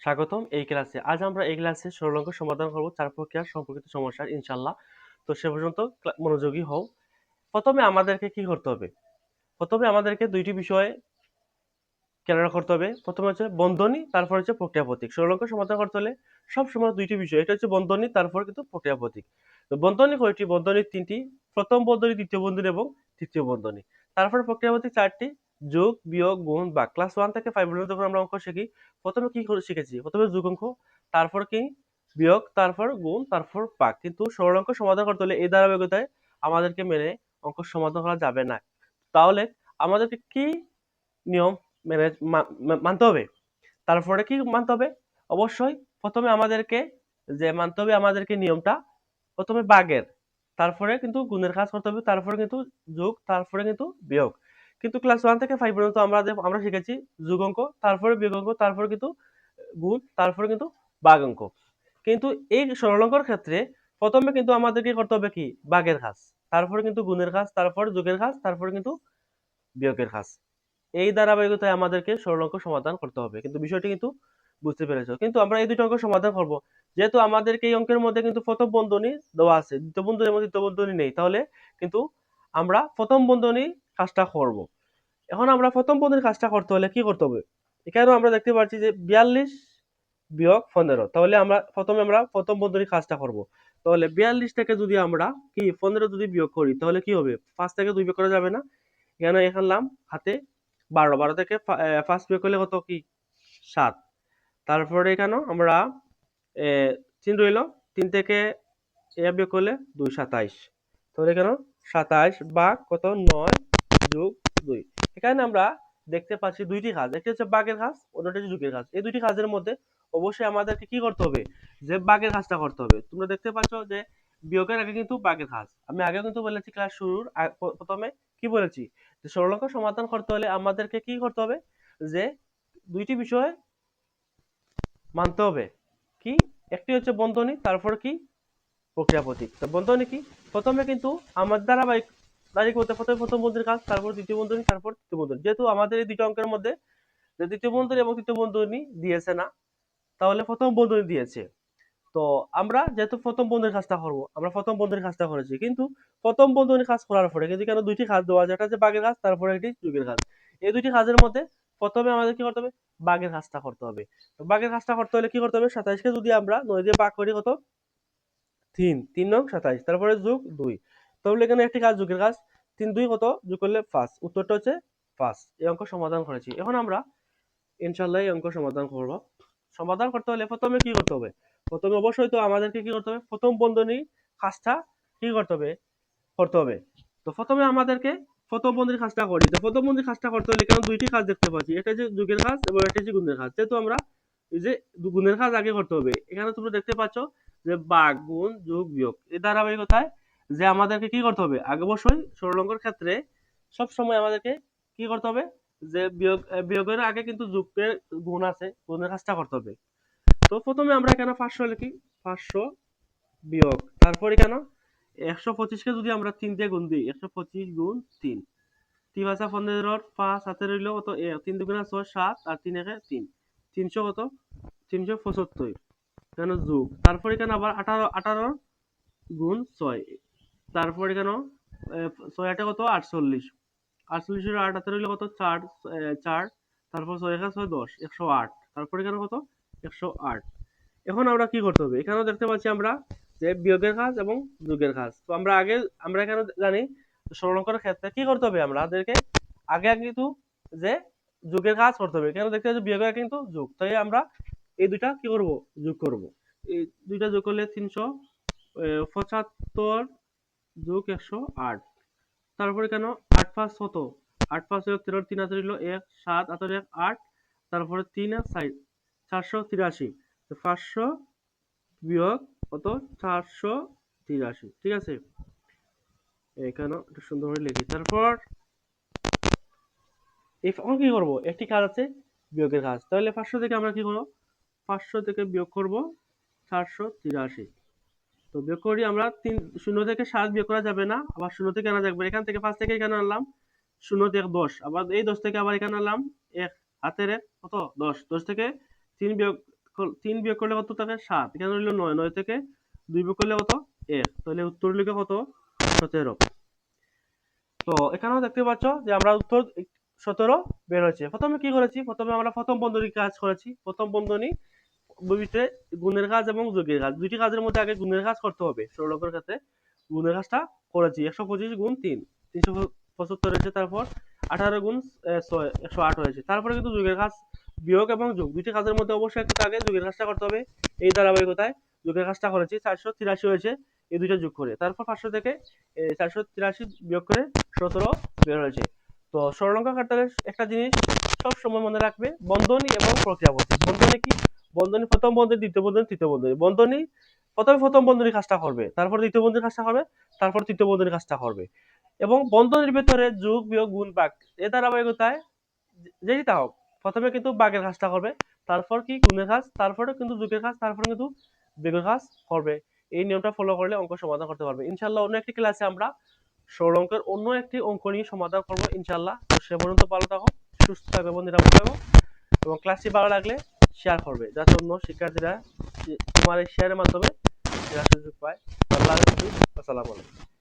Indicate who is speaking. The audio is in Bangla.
Speaker 1: স্বাগতম এই ক্লাসে। আজ আমরা এই ক্লাসে সরল অঙ্ক সমাধান করব চার প্রক্রিয়া সম্পর্কিত সমস্যার ইনশাআল্লাহ। তো সে পর্যন্ত মনোযোগী হও। প্রথমে আমাদেরকে কি করতে হবে? প্রথমে আমাদেরকে দুইটি বিষয় খেয়াল করতে হবে। প্রথমে হচ্ছে বন্ধনী, তারপর হচ্ছে প্রক্রিয়া প্রতীক। সরল অঙ্ক সমাধান করতে হলে সবসময় দুইটি বিষয়, এটা হচ্ছে বন্ধনী, তারপর কিন্তু প্রক্রিয়া প্রতীক। তো বন্ধনী কয়টি? বন্ধনী তিনটি। প্রথম বন্ধনী, দ্বিতীয় বন্ধনী এবং তৃতীয় বন্ধনী। তারপর প্রক্রিয়া প্রতীক চারটি: যোগ, বিয়োগ, গুণ, ভাগ। ক্লাস 1 থেকে 5 পর্যন্ত যখন আমরা অঙ্ক শিখি, প্রথমে কি করে শিখেছি? প্রথমে যোগ অঙ্ক, তারপর কি বিয়োগ, তারপর গুণ, তারপর ভাগ। কিন্তু সরল অঙ্ক সমাধান করতে হলে এই ধারাবাহিকতায় আমাদেরকে মেনে অঙ্ক সমাধান করা যাবে না। তাহলে আমাদেরকে কি নিয়ম মেনে মানতে হবে? তারপরে কি মানতে হবে? অবশ্যই প্রথমে আমাদেরকে মানতে হবে আমাদেরকে নিয়মটা, প্রথমে ভাগের, তারপরে কিন্তু গুণের কাজ করতে হবে, তারপরে কিন্তু যোগ, তারপরে কিন্তু বিয়োগ। কিন্তু ক্লাস 1 থেকে 5 পর্যন্ত আমরা শিখেছি যোগ অঙ্ক, তারপরে বিয়োগ অঙ্ক, তারপরে কিন্তু গুণ, তারপরে কিন্তু ভাগ অঙ্ক। কিন্তু এই সরল অঙ্কের ক্ষেত্রে প্রথমে কিন্তু আমাদেরকে করতে হবে কি? ভাগের কাজ, তারপরে কিন্তু গুণের কাজ, তারপরে যোগের কাজ, তারপরে কিন্তু বিয়োগের কাজ। এই ধারাবাহিকতায় আমাদেরকে সরল অঙ্ক সমাধান করতে হবে। কিন্তু বিষয়টি কিন্তু বুঝতে পেরেছো? কিন্তু আমরা এই দুটো অঙ্ক সমাধান করব, যেহেতু আমাদেরকে এই অঙ্কের মধ্যে কিন্তু প্রথম বন্ধনী দেওয়া আছে, দ্বিতীয় বন্ধনী এবং তৃতীয় বন্ধনী নেই, তাহলে কিন্তু আমরা প্রথম বন্ধনী কাজটা করব। এখন আমরা প্রথম বন্ধনীর কাজটা করতে হলে কি করতে হবে? এখানেও আমরা দেখতে পাচ্ছি যে 42 বিয়োগ 15, তাহলে আমরা প্রথম বন্ধনীর কাজটা করব। তাহলে 42 থেকে যদি আমরা কি 15 যদি বিয়োগ করি, তাহলে কি হবে? 5 থেকে 2 বিয়োগ করা যাবে না। এখানে এখানলাম হাতে 12 থেকে 5 বিয়োগ করলে কত? কি 7। তারপরে এখানেও আমরা 3 রইল, 3 থেকে বিয়োগ করলে 2, 27। তাহলে এখানে 27 ভাগ কত? 9 যোগ 2। এখানে আমরা দেখতে পাচ্ছি দুইটি কাজ, একটি হচ্ছে ভাগের কাজ, অন্যটি হচ্ছে যোগের কাজ। এই দুইটি কাজের মধ্যে অবশ্যই আমাদেরকে কি করতে হবে? যে ভাগের কাজটা করতে হবে। তোমরা দেখতে পাচ্ছ যে বিয়োগের আগে কিন্তু ভাগের কাজ। আমি আগে কিন্তু বলেছি ক্লাস শুরুর প্রথমে কি বলেছি? যে সরল অঙ্ক সমাধান করতে হলে আমাদেরকে কি করতে হবে? যে দুইটি বিষয় মানতে হবে। কি? একটি হচ্ছে বন্ধনী, তারপর কি প্রক্রিয়া প্রতীক। তো বন্ধনী কি? প্রথমে কিন্তু আমার ধারাবাহিক হতে প্রথমে প্রথম বন্ধনীর কাজ, তারপর দ্বিতীয় বন্ধনী, তারপর তৃতীয় বন্ধনী। যেহেতু আমাদের এই দুটো অঙ্কের মধ্যে যে দ্বিতীয় বন্ধনী এবং তৃতীয় বন্ধনী দিয়েছে না, তাহলে প্রথম বন্ধনী দিয়েছে। তো আমরা যেহেতু প্রথম বন্ধনীর কাজটা করবো, আমরা প্রথম বন্ধনীর কাজটা করেছি। কিন্তু প্রথম বন্ধনীর কাজ করার পরে কিন্তু কেন দুইটি কাজ দেওয়া আছে, একটা হচ্ছে ভাগের কাজ, তারপরে একটি যোগের কাজ। এই দুইটি কাজের মধ্যে প্রথমে আমাদের কি করতে হবে? ভাগের কাজটা করতে হবে। তো ভাগের কাজটা করতে হলে কি করতে হবে? 27 কে যদি আমরা 9 দিয়ে ভাগ করি, কত? 3, 3 নং 27, তারপরে যোগ 2। তাহলে এখানে একটি কাজ যোগের কাজ, 3 2 কত? যোগ করলে 5। উত্তরটা হচ্ছে 5। এই অঙ্ক সমাধান করেছি। এখন আমরা ইনশাআল্লাহ এই অঙ্ক সমাধান করব। সমাধান করতে হলে প্রথমে কি করতে হবে? প্রথমে অবশ্যই তো আমাদেরকে কি করতে হবে? প্রথম বন্ধনী কাজটা কি করতে হবে? করতে হবে। তো প্রথমে আমাদেরকে প্রথম বন্ধনীর কাজটা করি। তো প্রথম বন্ধনীর কাজটা করতে হলে এখানে দুইটি কাজ দেখতে পাচ্ছি, এটা যে যোগের কাজ এবং এটা যে গুণের কাজ। যেহেতু আমরা এই যে গুণের কাজ আগে করতে হবে, এখানে তোমরা দেখতে পাচ্ছ যে ভাগ, গুণ, যোগ, বিয়োগ এই ধারাবাহিকতায় যে আমাদেরকে কি করতে হবে? আগে অবশ্যই সরল অঙ্কের ক্ষেত্রে সব সময় আমাদেরকে কি করতে হবে? যে বিয়োগের আগে কিন্তু যোগের গুণ আছে, গুণের কাজটা করতে হবে। তো প্রথমে আমরা এখানে 500 লিখি, 500 বিয়োগ, তারপর এখানে 125 কে যদি আমরা 3 দিয়ে গুণ দিই, 125 গুণ 3, 3 5 15, 5 হাতে রইল কত? 3 2 6 7 আর 3 1 3, 300 কত? 375। এখানে যোগ, তারপর এখানে আবার 18 গুণ 6, তারপর এখানে 6 8 কত? 48, 48 এর 8 হাতে রইল কত? 4, 4, তারপর 6 1 6 10, 108, তারপর এখানে কত? 108। এখন আমরা কি করতে হবে? এখানেও দেখতে পাচ্ছি আমরা যে বিয়োগের কাজ এবং যোগের কাজ। তো আমরা এখানে জানি সরল অঙ্কের ক্ষেত্রে কি করতে হবে? আমাদেরকে আগে কিন্তু যে যোগের কাজ করতে হবে। এখানে দেখতে পাচ্ছি বিয়োগের আগে কিন্তু যোগ, তাই আমরা এই দুইটা কি করব? যোগ করব। এই দুইটা যোগ করলে 375 যোগ 108, তারপর কেন 8 5 কত? 8 5 13, 3 হাতে রইল 1, 7 হাতে 1 8, তারপরে 3 আর 6 483। তো 500 বিয়োগ কত? 483। ঠিক আছে, এখানে একটু সুন্দর করে লিখি। তারপর এখন কি করব? একটি কাজ আছে বিয়োগের কাজ। তাহলে 500 থেকে আমরা কি করব? 500 থেকে বিয়োগ করব 483। তো বিয়োগ করি আমরা 3 0 থেকে 7 বিয়োগ করা যাবে না, আবার 0 থেকে আনা যাবে। এখান থেকে 5 থেকে এখানে আনলাম, 0 থেকে 10, আবার এই 10 থেকে আবার এখানে আনলাম 1 হাতের 1 কত? 10, 10 থেকে 3 বিয়োগ 3 বিয়োগ করলে কত থাকে 7, এখানে হইল 9, 9 থেকে 2 বিয়োগ করলে কত 1, তাহলে উত্তর হইল কত 17। তো এখানেও দেখতে পাচ্ছ যে আমরা উত্তর 17 বের হয়েছে। প্রথমে কি করেছি, প্রথমে আমরা প্রথম বন্ধনী কাজ করেছি। প্রথম বন্ধনী ভিতরে গুণের কাজ এবং যোগের কাজ, দুইটি কাজের মধ্যে আগে গুণের কাজ করতে হবে। সরলরেখার ক্ষেত্রে গুণের কাজটা করেছি। 125 গুণ 3 375 হয়েছে। তারপর 18 গুণ 6 108 হয়েছে। তারপরে কিন্তু যোগের কাজ, বিয়োগ এবং যোগ দুইটি কাজের মধ্যে অবশ্যই একটু আগে যোগের কাজটা করতে হবে। এই ধারাবাহিকতায় যোগের কাজটা করেছি। 483 হয়েছে এই দুইটা যোগ করে। তারপর 500 থেকে 483 বিয়োগ করে 17 বের হয়েছে। তো সরলরেখার ক্ষেত্রে একটা জিনিস সব সময় মনে রাখবে, বন্ধনী এবং প্রক্রিয়াপদ্ধতি। বন্ধনী কি, বন্ধনী প্রথম বন্ধনী, দ্বিতীয় বন্ধনী, তৃতীয় বন্ধনী। বন্ধনী প্রথমে প্রথম বন্ধনীর কাজটা করবে, তারপর দ্বিতীয় বন্ধনীর কাজটা করবে, তারপর তৃতীয় বন্ধনীর কাজটা করবে। এবং বন্ধনীর ভিতরে যোগ বিয়োগ গুণ ভাগ এ ধারাবাহিকতায় যেটা হোক, প্রথমে কিন্তু ভাগের কাজটা করবে, তারপর কি গুণের কাজ, তারপরে কিন্তু যোগের কাজ, তারপরে কিন্তু বিয়োগের কাজ করবে। এই নিয়মটা ফলো করলে অঙ্ক সমাধান করতে পারবে ইনশাআল্লাহ। অন্য একটি ক্লাসে আমরা সরল অঙ্কের অন্য একটি অঙ্ক নিয়ে সমাধান করবো ইনশাআল্লাহ। তো সে পর্যন্ত ভালো থাকো, সুস্থ থাকো এবং নিরাপদ থাকো। এবং ক্লাসটি ভালো লাগলে শেয়ার করবে, যাতে অন্য শিক্ষার্থীরা তোমার এই শেয়ারের মাধ্যমে শেয়ার সুযোগ পায়। আল্লাহ হাফেজ, আসসালামু আলাইকুম।